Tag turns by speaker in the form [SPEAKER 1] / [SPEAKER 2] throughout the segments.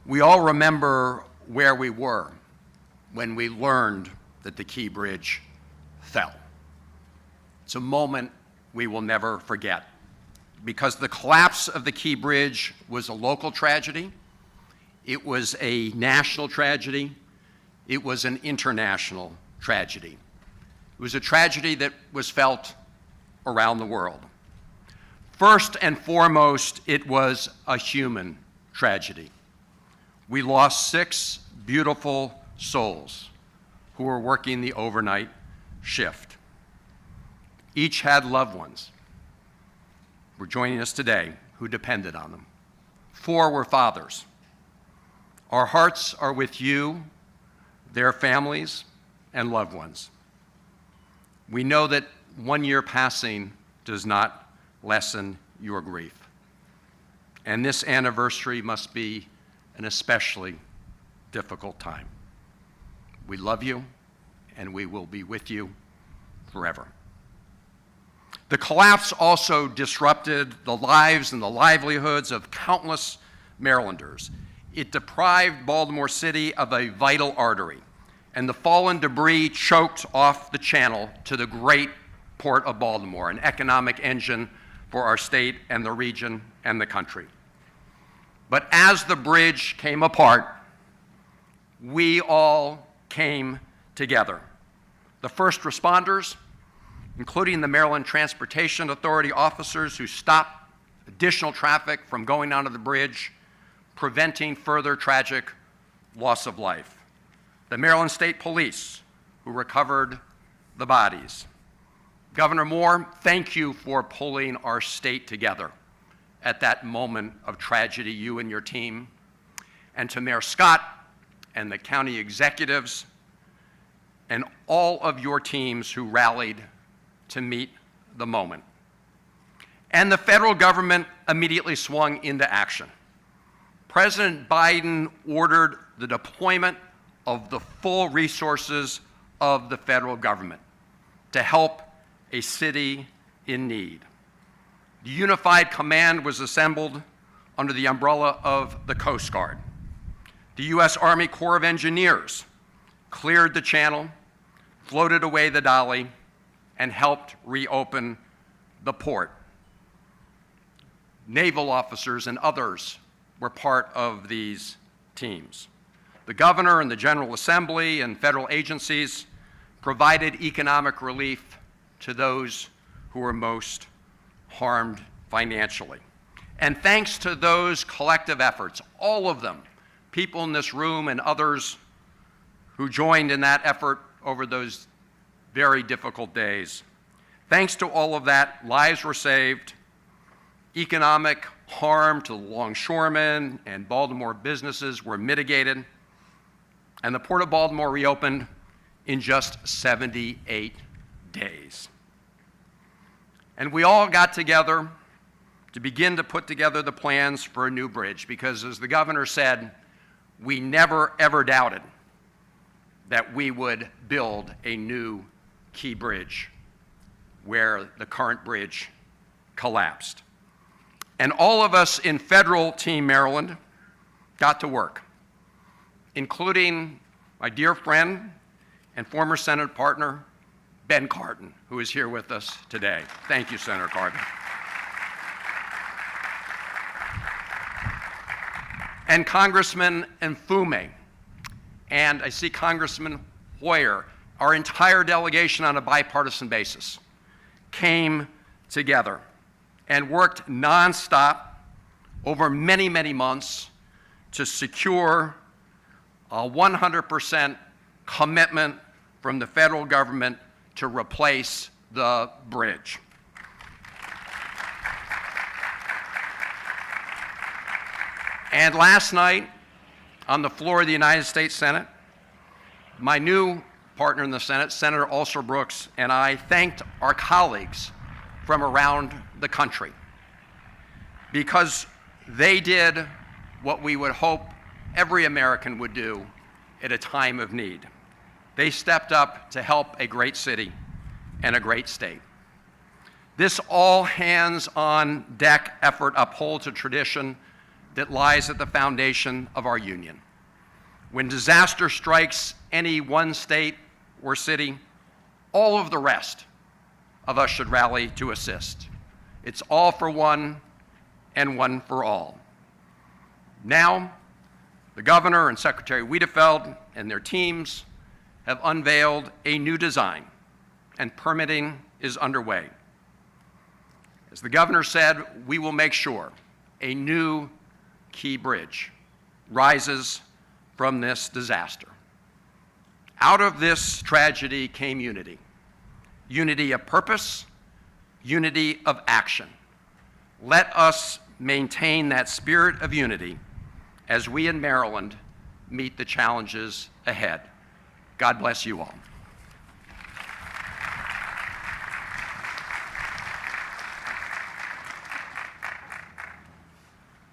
[SPEAKER 1] We all remember where we were when we learned that the Key Bridge fell. It's a moment we will never forget, because the collapse of the Key Bridge was a local tragedy, it was a national tragedy, it was an international tragedy. It was a tragedy that was felt around the world. First and foremost, it was a human tragedy. We lost 6 beautiful souls who were working the overnight shift. Each had loved ones who were joining us today who depended on them. 4 were fathers. Our hearts are with you, their families, and loved ones. We know that 1 year passing does not lessen your grief. And this anniversary must be an especially difficult time. We love you, and we will be with you forever. The collapse also disrupted the lives and the livelihoods of countless Marylanders. It deprived Baltimore City of a vital artery, and the fallen debris choked off the channel to the great Port of Baltimore, an economic engine for our state and the region and the country. But as the bridge came apart, we all came together. The first responders, including the Maryland Transportation Authority officers who stopped additional traffic from going onto the bridge, preventing further tragic loss of life. The Maryland State Police, who recovered the bodies. Governor Moore, thank you for pulling our state together at that moment of tragedy, you and your team. And to Mayor Scott and the county executives and all of your teams who rallied to meet the moment. And the federal government immediately swung into action. President Biden ordered the deployment of the full resources of the federal government to help a city in need. The Unified Command was assembled under the umbrella of the Coast Guard. The U.S. Army Corps of Engineers cleared the channel, floated away the Dolly, and helped reopen the port. Naval officers and others were part of these teams. The governor and the General Assembly and federal agencies provided economic relief to those who were most harmed financially. And thanks to those collective efforts, all of them, people in this room and others who joined in that effort over those very difficult days, thanks to all of that, lives were saved, economic harm to the longshoremen and Baltimore businesses were mitigated, and the Port of Baltimore reopened in just 78 days. And we all got together to begin to put together the plans for a new bridge, because as the governor said, we never ever doubted that we would build a new Key Bridge where the current bridge collapsed. And all of us in Federal Team Maryland got to work, including my dear friend and former Senate partner, Ben Cardin, who is here with us today. Thank you, Senator Cardin. And Congressman Mfume, and I see Congressman Hoyer, our entire delegation on a bipartisan basis, came together and worked nonstop over many, many months to secure a 100% commitment from the federal government to replace the bridge. And last night, on the floor of the United States Senate, my new partner in the Senate, Senator Alsobrooks, and I thanked our colleagues from around the country because they did what we would hope every American would do at a time of need. They stepped up to help a great city and a great state. This all-hands-on-deck effort upholds a tradition that lies at the foundation of our union. When disaster strikes any one state or city, all of the rest of us should rally to assist. It's all for one and one for all. Now, the governor and Secretary Wiedefeld and their teams have unveiled a new design, and permitting is underway. As the governor said, we will make sure a new Key Bridge rises from this disaster. Out of this tragedy came unity. Unity of purpose, unity of action. Let us maintain that spirit of unity as we in Maryland meet the challenges ahead. God bless you all.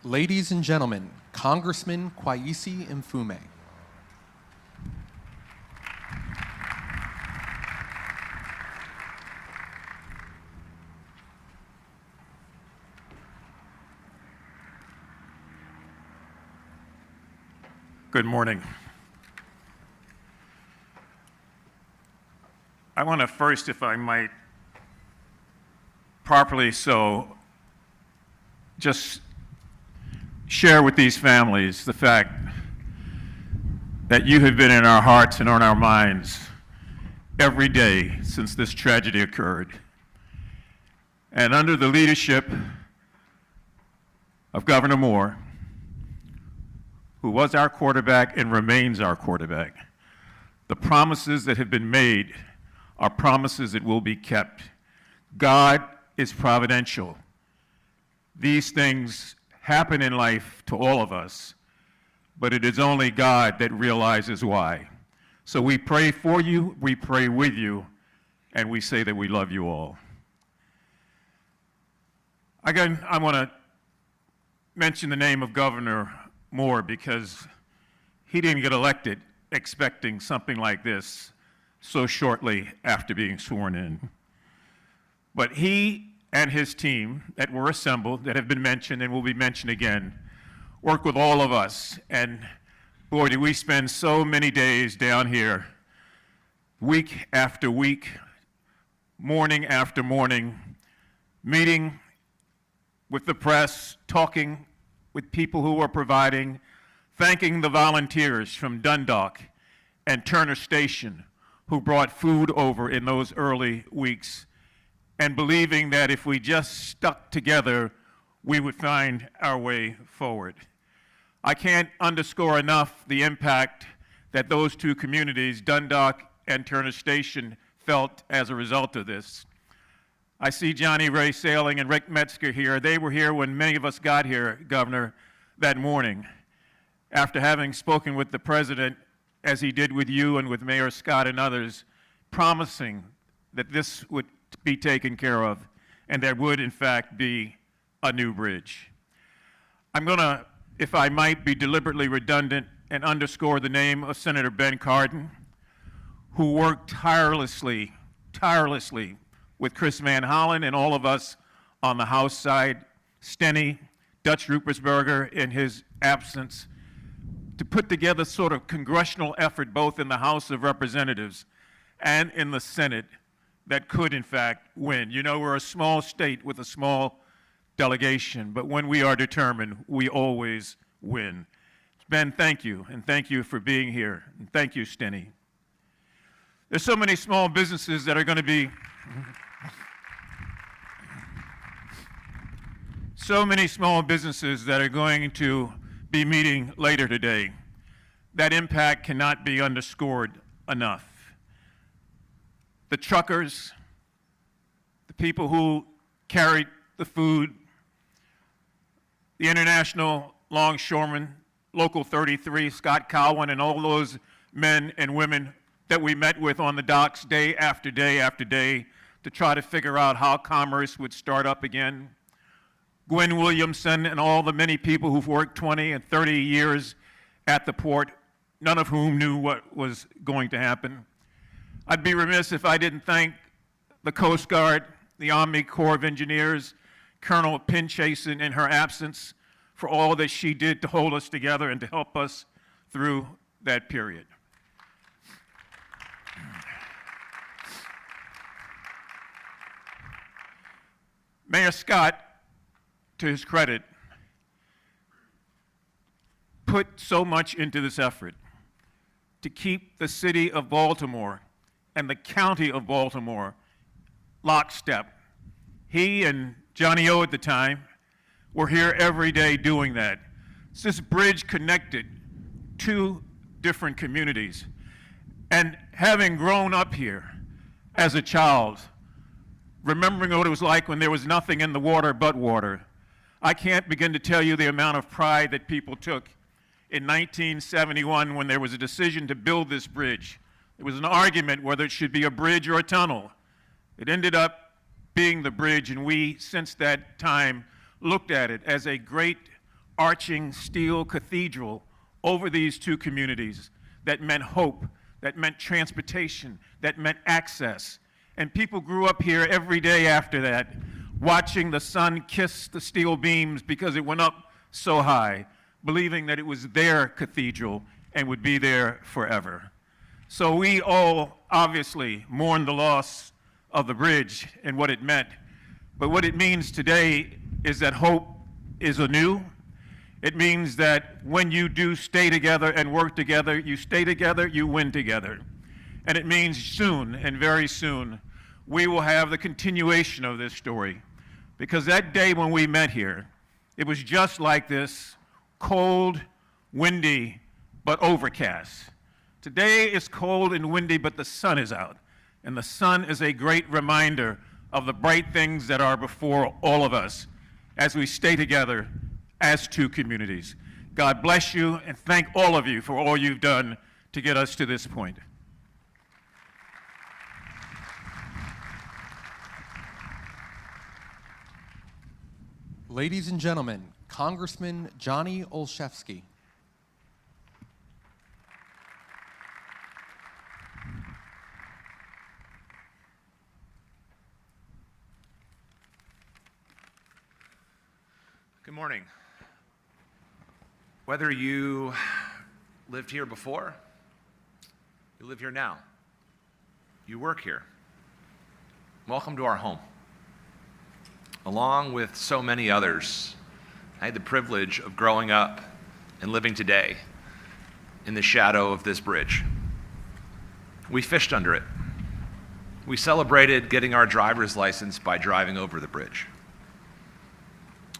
[SPEAKER 2] Ladies and gentlemen, Congressman Kweisi Mfume.
[SPEAKER 3] Good morning. I want to first, if I might, properly so, just share with these families the fact that you have been in our hearts and on our minds every day since this tragedy occurred. And under the leadership of Governor Moore, who was our quarterback and remains our quarterback, the promises that have been made are promises that will be kept. God is providential. These things happen in life to all of us, but it is only God that realizes why. So we pray for you, we pray with you, and we say that we love you all. Again, I want to mention the name of Governor Moore because he didn't get elected expecting something like this so shortly after being sworn in. But he and his team that were assembled, that have been mentioned and will be mentioned again, work with all of us. And boy, do we spend so many days down here, week after week, morning after morning, meeting with the press, talking with people who are providing, thanking the volunteers from Dundalk and Turner Station who brought food over in those early weeks, and believing that if we just stuck together, we would find our way forward. I can't underscore enough the impact that those two communities, Dundalk and Turner Station, felt as a result of this. I see Johnny Ray Sailing and Rick Metzger here. They were here when many of us got here, Governor, that morning, after having spoken with the President, as he did with you and with Mayor Scott and others, promising that this would be taken care of, and there would, in fact, be a new bridge. I'm going to, if I might, be deliberately redundant and underscore the name of Senator Ben Cardin, who worked tirelessly with Chris Van Hollen and all of us on the House side, Steny, Dutch Ruppersberger in his absence, to put together sort of congressional effort both in the House of Representatives and in the Senate that could, in fact, win. You know, we're a small state with a small delegation, but when we are determined, we always win. Ben, thank you, and thank you for being here, and thank you, Steny. There's so many small businesses that are going to be meeting later today. That impact cannot be underscored enough. The truckers, the people who carried the food, the International Longshoremen, Local 33, Scott Cowan, and all those men and women that we met with on the docks day after day after day to try to figure out how commerce would start up again. Gwen Williamson and all the many people who've worked 20 and 30 years at the port, none of whom knew what was going to happen. I'd be remiss if I didn't thank the Coast Guard, the Army Corps of Engineers, Colonel Pinchason in her absence, for all that she did to hold us together and to help us through that period. Mayor Scott, to his credit, put so much into this effort to keep the city of Baltimore and the county of Baltimore lockstep. He and Johnny O at the time were here every day doing that. This bridge connected two different communities. And having grown up here as a child, remembering what it was like when there was nothing in the water but water, I can't begin to tell you the amount of pride that people took in 1971 when there was a decision to build this bridge. There was an argument whether it should be a bridge or a tunnel. It ended up being the bridge, and we, since that time, looked at it as a great arching steel cathedral over these two communities that meant hope, that meant transportation, that meant access. And people grew up here every day after that, watching the sun kiss the steel beams because it went up so high, believing that it was their cathedral and would be there forever. So we all obviously mourn the loss of the bridge and what it meant. But what it means today is that hope is anew. It means that when you do stay together and work together, you stay together, you win together. And it means soon, and very soon, we will have the continuation of this story. Because that day when we met here, it was just like this, cold, windy, but overcast. Today it's cold and windy, but the sun is out. And the sun is a great reminder of the bright things that are before all of us as we stay together as two communities. God bless you, and thank all of you for all you've done to get us to this point.
[SPEAKER 2] Ladies and gentlemen, Congressman Johnny Olszewski.
[SPEAKER 4] Good morning. Whether you lived here before, you live here now, you work here, welcome to our home. Along with so many others, I had the privilege of growing up and living today in the shadow of this bridge. We fished under it. We celebrated getting our driver's license by driving over the bridge.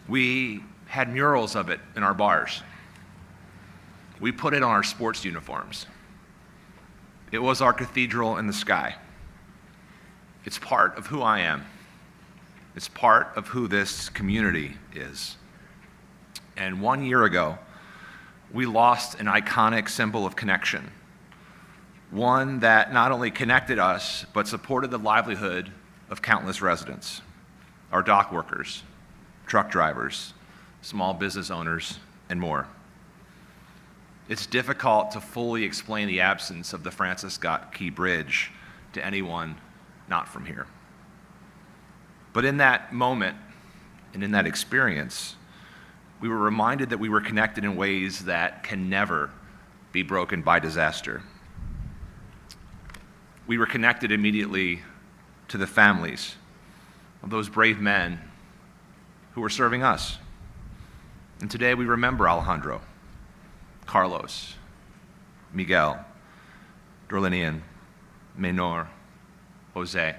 [SPEAKER 4] We had murals of it in our bars. We put it on our sports uniforms. It was our cathedral in the sky. It's part of who I am. It's part of who this community is. And 1 year ago, we lost an iconic symbol of connection, one that not only connected us, but supported the livelihood of countless residents, our dock workers, truck drivers, small business owners, and more. It's difficult to fully explain the absence of the Francis Scott Key Bridge to anyone not from here. But in that moment and in that experience, we were reminded that we were connected in ways that can never be broken by disaster. We were connected immediately to the families of those brave men who were serving us. And today we remember Alejandro, Carlos, Miguel, Dorlinian, Menor, Jose.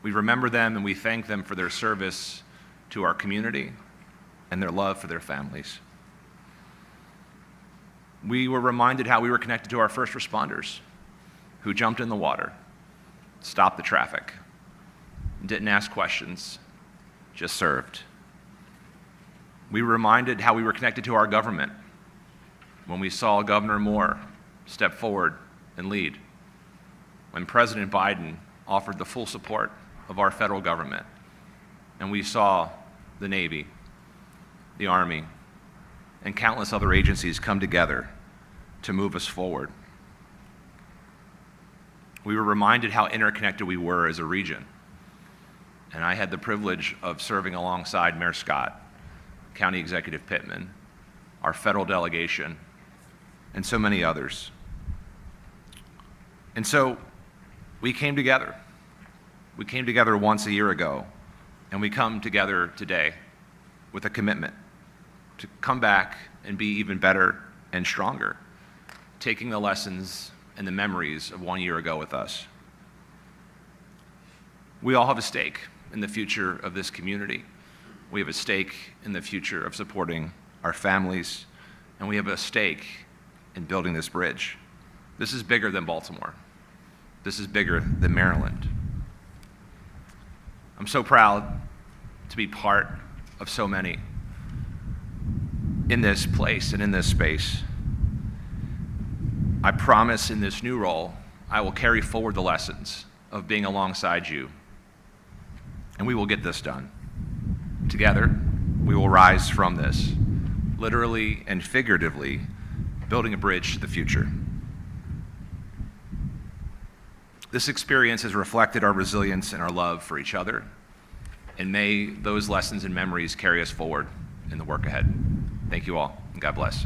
[SPEAKER 4] We remember them and we thank them for their service to our community and their love for their families. We were reminded how we were connected to our first responders who jumped in the water, stopped the traffic, didn't ask questions, just served. We were reminded how we were connected to our government when we saw Governor Moore step forward and lead, when President Biden offered the full support of our federal government, and we saw the Navy, the Army, and countless other agencies come together to move us forward. We were reminded how interconnected we were as a region, and I had the privilege of serving alongside Mayor Scott, County Executive Pittman, our federal delegation, and so many others. And so we came together. We came together once a year ago, and we come together today with a commitment to come back and be even better and stronger, taking the lessons and the memories of 1 year ago with us. We all have a stake in the future of this community. We have a stake in the future of supporting our families, and we have a stake in building this bridge. This is bigger than Baltimore. This is bigger than Maryland. I'm so proud to be part of so many in this place and in this space. I promise in this new role, I will carry forward the lessons of being alongside you, and we will get this done. Together, we will rise from this, literally and figuratively, building a bridge to the future. This experience has reflected our resilience and our love for each other, and may those lessons and memories carry us forward in the work ahead. Thank you all, and God bless.